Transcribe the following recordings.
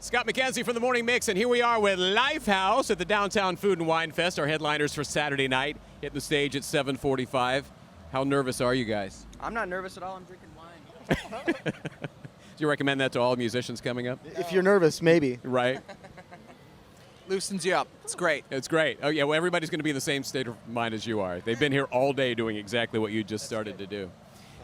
Scott McKenzie from the Morning Mix, and here we are with Lifehouse at the Downtown Food and Wine Fest, our headliners for Saturday night, hitting the stage at 7:45. How nervous are you guys? I'm not nervous at all. I'm drinking wine. Do you recommend that to all musicians coming up? If you're nervous, maybe. Right? Loosens you up. It's great. It's great. Oh, yeah, well, everybody's going to be in the same state of mind as you are. They've been here all day doing exactly what you just started to do.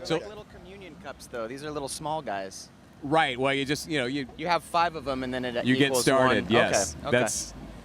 So like little communion cups, though. These are little small guys. Right. Well, you just, you have 5 of them, and then it you get equals started. one. Yes. Okay.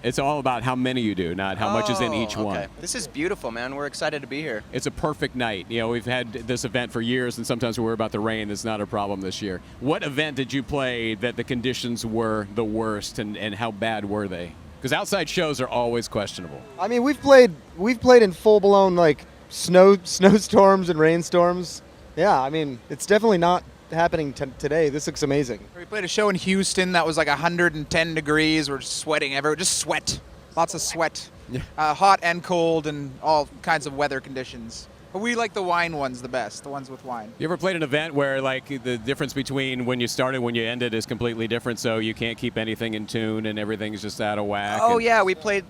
It's all about how many you do, not how much is in each one. This is beautiful, man. We're excited to be here. It's a perfect night. We've had this event for years, and sometimes we worry about the rain. It's not a problem this year. What event did you play that the conditions were the worst, and how bad were they? Because outside shows are always questionable. I mean, we've played in full-blown like snowstorms and rainstorms. Yeah, I mean, it's definitely not happening today. This looks amazing. We played a show in Houston that was like 110 degrees. We're sweating everywhere. Just sweat. Lots of sweat. Yeah. Hot and cold and all kinds of weather conditions. But we like the wine ones the best, the ones with wine. You ever played an event where like the difference between when you started and when you ended is completely different, so you can't keep anything in tune and everything's just out of whack? Oh, yeah. We played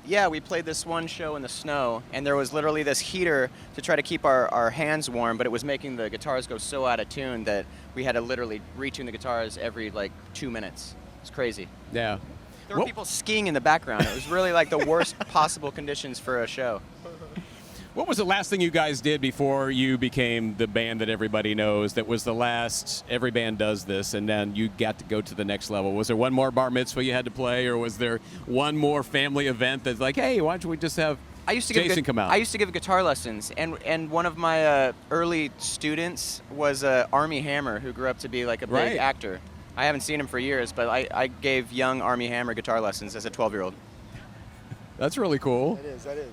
this one show in the snow, and there was literally this heater to try to keep our hands warm, but it was making the guitars go so out of tune that we had to literally retune the guitars every like 2 minutes. It's crazy. Yeah. There were people skiing in the background. It was really like the worst possible conditions for a show. What was the last thing you guys did before you became the band that everybody knows? That was the last, every band does this, and then you got to go to the next level. Was there one more bar mitzvah you had to play, or was there one more family event that's like, hey, why don't we just have Jason come out? I used to give guitar lessons, and one of my early students was Armie Hammer, who grew up to be like a big actor. I haven't seen him for years, but I gave young Armie Hammer guitar lessons as a 12-year-old. That's really cool. That is.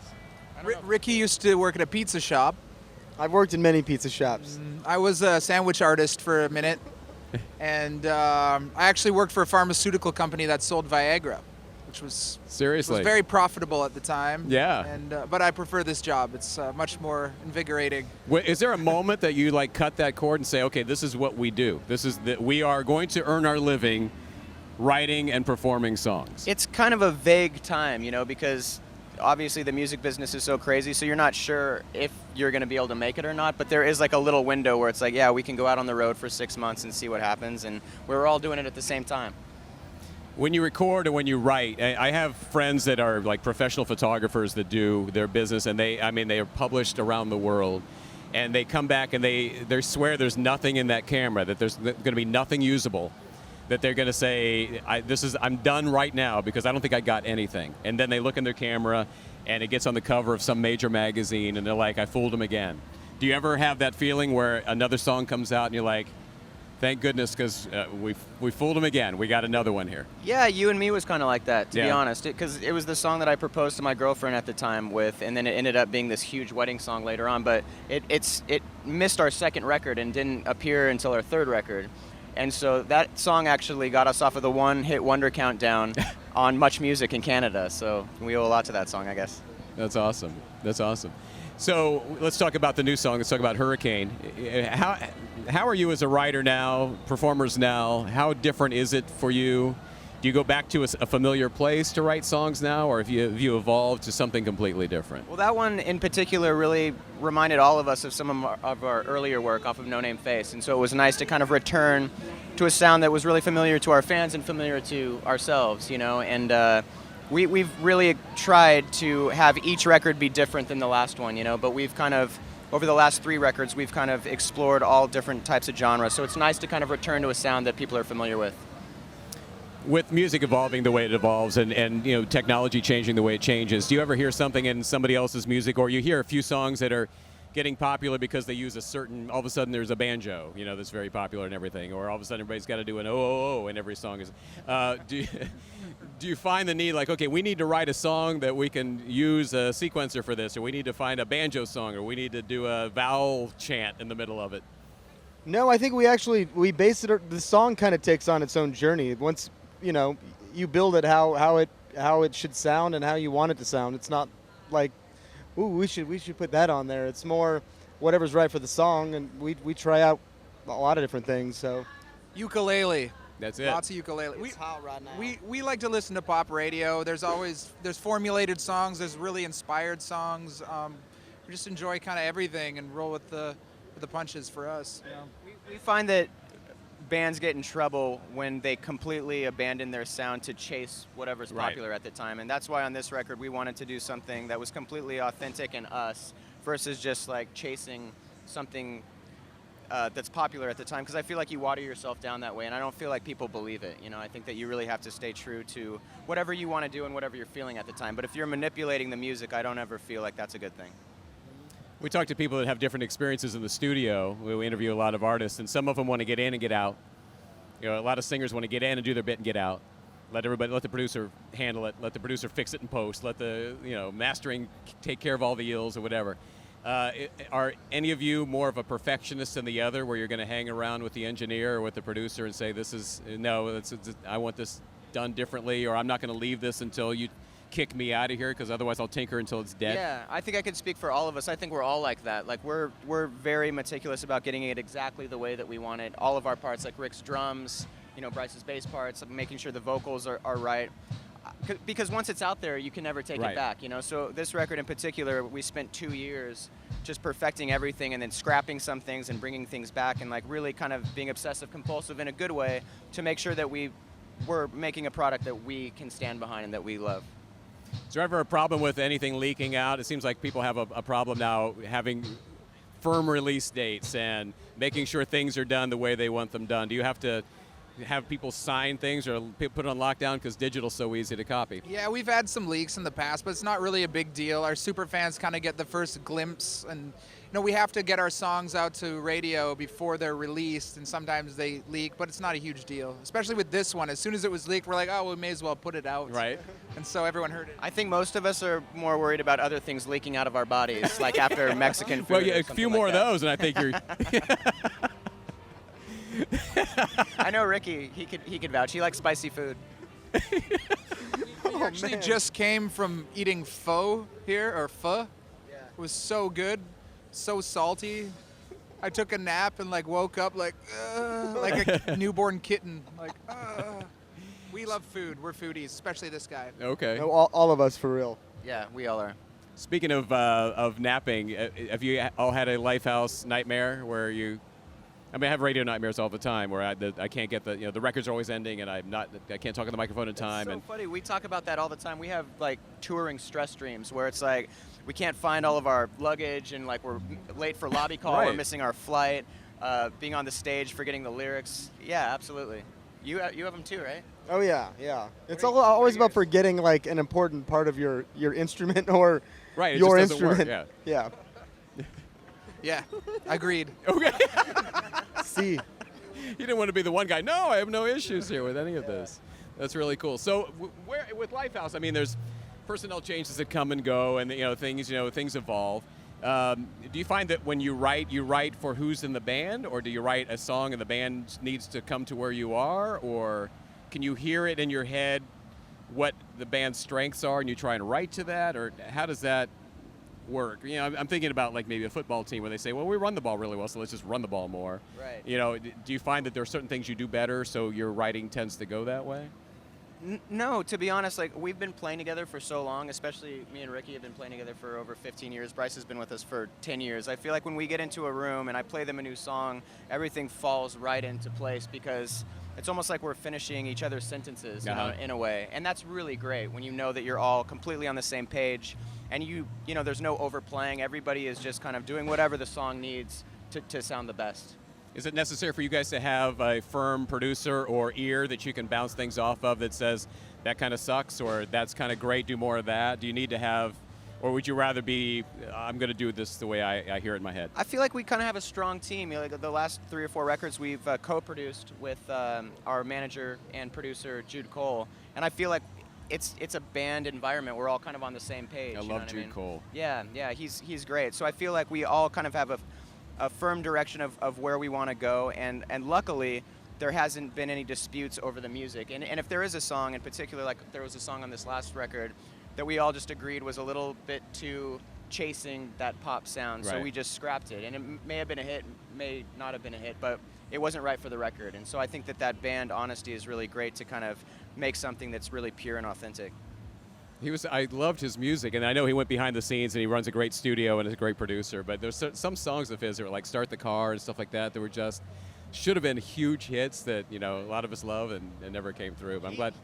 Ricky used to work at a pizza shop. I've worked in many pizza shops. I was a sandwich artist for a minute. And I actually worked for a pharmaceutical company that sold Viagra, which was seriously very profitable at the time. Yeah. And but I prefer this job. It's much more invigorating. Is there a moment that you like cut that cord and say, okay, this is what we do. This is that we are going to earn our living writing and performing songs? It's kind of a vague time, because obviously the music business is so crazy, so you're not sure if you're going to be able to make it or not, but there is like a little window where it's like, yeah, we can go out on the road for 6 months and see what happens, and we're all doing it at the same time. When you record and when you write, I have friends that are like professional photographers that do their business, and they are published around the world, and they come back and they swear there's nothing in that camera, that there's going to be nothing usable, that they're going to say, I'm done right now because I don't think I got anything. And then they look in their camera and it gets on the cover of some major magazine and they're like, I fooled them again. Do you ever have that feeling where another song comes out and you're like, thank goodness, because we fooled them again. We got another one here. Yeah, You and Me was kind of like that, to be honest, because it was the song that I proposed to my girlfriend at the time with, and then it ended up being this huge wedding song later on, but it missed our second record and didn't appear until our third record. And so that song actually got us off of the one-hit wonder countdown on Much Music in Canada. So we owe a lot to that song, I guess. That's awesome. That's awesome. So let's talk about the new song. Let's talk about Hurricane. How are you as a writer now, performers now? How different is it for you? Do you go back to a familiar place to write songs now, or have you evolved to something completely different? Well, that one in particular really reminded all of us of some of our earlier work off of No Name Face, and so it was nice to kind of return to a sound that was really familiar to our fans and familiar to ourselves, and we've really tried to have each record be different than the last one, but we've kind of, over the last 3 records, we've kind of explored all different types of genres, so it's nice to kind of return to a sound that people are familiar with. With music evolving the way it evolves and technology changing the way it changes, do you ever hear something in somebody else's music, or you hear a few songs that are getting popular because they use a certain, all of a sudden there's a banjo, that's very popular and everything, or all of a sudden everybody's got to do an oh in every song. Do you find the need, like, okay, we need to write a song that we can use a sequencer for this, or we need to find a banjo song, or we need to do a vowel chant in the middle of it? No, I think we base it. The song kind of takes on its own journey. Once you build it how it should sound and how you want it to sound. It's not like, ooh, we should put that on there. It's more whatever's right for the song, and we try out a lot of different things. So Ukulele. That's it. Lots of ukulele. It's hot right now. We like to listen to pop radio. There's formulated songs. There's really inspired songs. We just enjoy kind of everything and roll with the punches for us. You know? We find that bands get in trouble when they completely abandon their sound to chase whatever's Right. popular at the time, and that's why on this record we wanted to do something that was completely authentic and us versus just like chasing something that's popular at the time, because I feel like you water yourself down that way, and I don't feel like people believe it. You know, I think that you really have to stay true to whatever you want to do and whatever you're feeling at the time. But if you're manipulating the music, I don't ever feel like that's a good thing. We talk to people that have different experiences in the studio. We interview a lot of artists, and some of them want to get in and get out. You know, a lot of singers want to get in and do their bit and get out. Let the producer handle it. Let the producer fix it in post. Let the mastering take care of all the ills or whatever. Are any of you more of a perfectionist than the other, where you're going to hang around with the engineer or with the producer and say, I want this done differently, or I'm not going to leave this until you kick me out of here, because otherwise I'll tinker until it's dead? Yeah, I think I could speak for all of us. I think we're all like that. Like we're very meticulous about getting it exactly the way that we want it. All of our parts, like Rick's drums, Bryce's bass parts, making sure the vocals are right. Because once it's out there, you can never take Right. it back, So this record in particular, we spent 2 years just perfecting everything and then scrapping some things and bringing things back and like really kind of being obsessive compulsive in a good way to make sure that we're making a product that we can stand behind and that we love. Is there ever a problem with anything leaking out? It seems like people have a problem now having firm release dates and making sure things are done the way they want them done. Do you have to have people sign things or put it on lockdown because digital's so easy to copy? Yeah, we've had some leaks in the past, but it's not really a big deal. Our super fans kind of get the first glimpse, and we have to get our songs out to radio before they're released, and sometimes they leak, but it's not a huge deal. Especially with this one, as soon as it was leaked, we're like, oh, we may as well put it out. Right. And so everyone heard it. I think most of us are more worried about other things leaking out of our bodies, like after Mexican food. Well, yeah, or a something few like more that. of those, and I think you're. I know Ricky, he could vouch. He likes spicy food. We actually just came from eating pho here, or pho. Yeah. It was so good, so salty. I took a nap and woke up like a newborn kitten. We love food. We're foodies, especially this guy. Okay. No, all of us, for real. Yeah, we all are. Speaking of napping, have you all had a Lifehouse nightmare where you? I have radio nightmares all the time where I can't get the records are always ending and I can't talk on the microphone in time. It's so funny. We talk about that all the time. We have touring stress dreams where it's like we can't find all of our luggage and we're late for lobby call, Right. We're missing our flight, being on the stage, forgetting the lyrics. Yeah, absolutely. You have them too, right? Oh yeah. It's What are always yours? about forgetting an important part of your instrument or Right, it your just doesn't work, instrument. yeah. Yeah, agreed. Okay. See. You didn't want to be the one guy. No, I have no issues here with any of this. That's really cool. So, with Lifehouse, there's personnel changes that come and go, and things evolve. Do you find that when you write for who's in the band, or do you write a song and the band needs to come to where you are, or can you hear it in your head what the band's strengths are and you try and write to that, or how does that work? I'm thinking about maybe a football team where they say, well, we run the ball really well, so let's just run the ball more. Right. Do you find that there are certain things you do better, so your writing tends to go that way? No, to be honest, we've been playing together for so long, especially me and Ricky have been playing together for over 15 years. Bryce has been with us for 10 years. I feel like when we get into a room and I play them a new song, everything falls right into place because it's almost like we're finishing each other's sentences in a way. And that's really great when you know that you're all completely on the same page and there's no overplaying. Everybody is just kind of doing whatever the song needs to sound the best. Is it necessary for you guys to have a firm producer or ear that you can bounce things off of that says that kind of sucks or that's kind of great, do more of that? Do you need to have, or would you rather be, I'm going to do this the way I hear it in my head? I feel like we kind of have a strong team. The last 3 or 4 records we've co-produced with our manager and producer, Jude Cole, and I feel like it's a band environment. We're all kind of on the same page. I love Jude Cole. Yeah, he's great. So I feel like we all kind of have a firm direction of where we want to go, and luckily there hasn't been any disputes over the music. And if there is a song in particular, like there was a song on this last record that we all just agreed was a little bit too chasing that pop sound, so Right. we just scrapped it. And it may have been a hit, may not have been a hit, but it wasn't right for the record. And so I think that band honesty is really great to kind of make something that's really pure and authentic. I loved his music, and I know he went behind the scenes and he runs a great studio and is a great producer, but there's some songs of his that were like Start the Car and stuff like that that were just, should have been huge hits that, you know, a lot of us love and never came through. But I'm glad.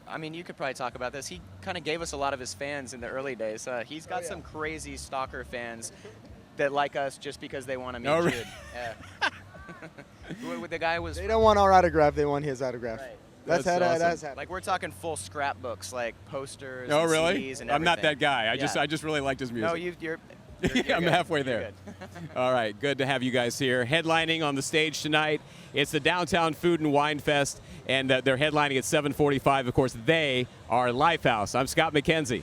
I mean, you could probably talk about this. He kind of gave us a lot of his fans in the early days. He's got some crazy stalker fans that like us just because they want to meet Jude. Yeah. The guy was. They don't want our autograph. They want his autograph. Right. That's awesome. happened. Like we're talking full scrapbooks, like posters. Oh, and really? CDs and I'm not that everything. guy. Yeah. I just really liked his music. No, you're I'm good. halfway You're there. good. All right, good to have you guys here. Headlining on the stage tonight, it's the Downtown Food and Wine Fest, and they're headlining at 7:45. Of course, they are Lifehouse. I'm Scott McKenzie.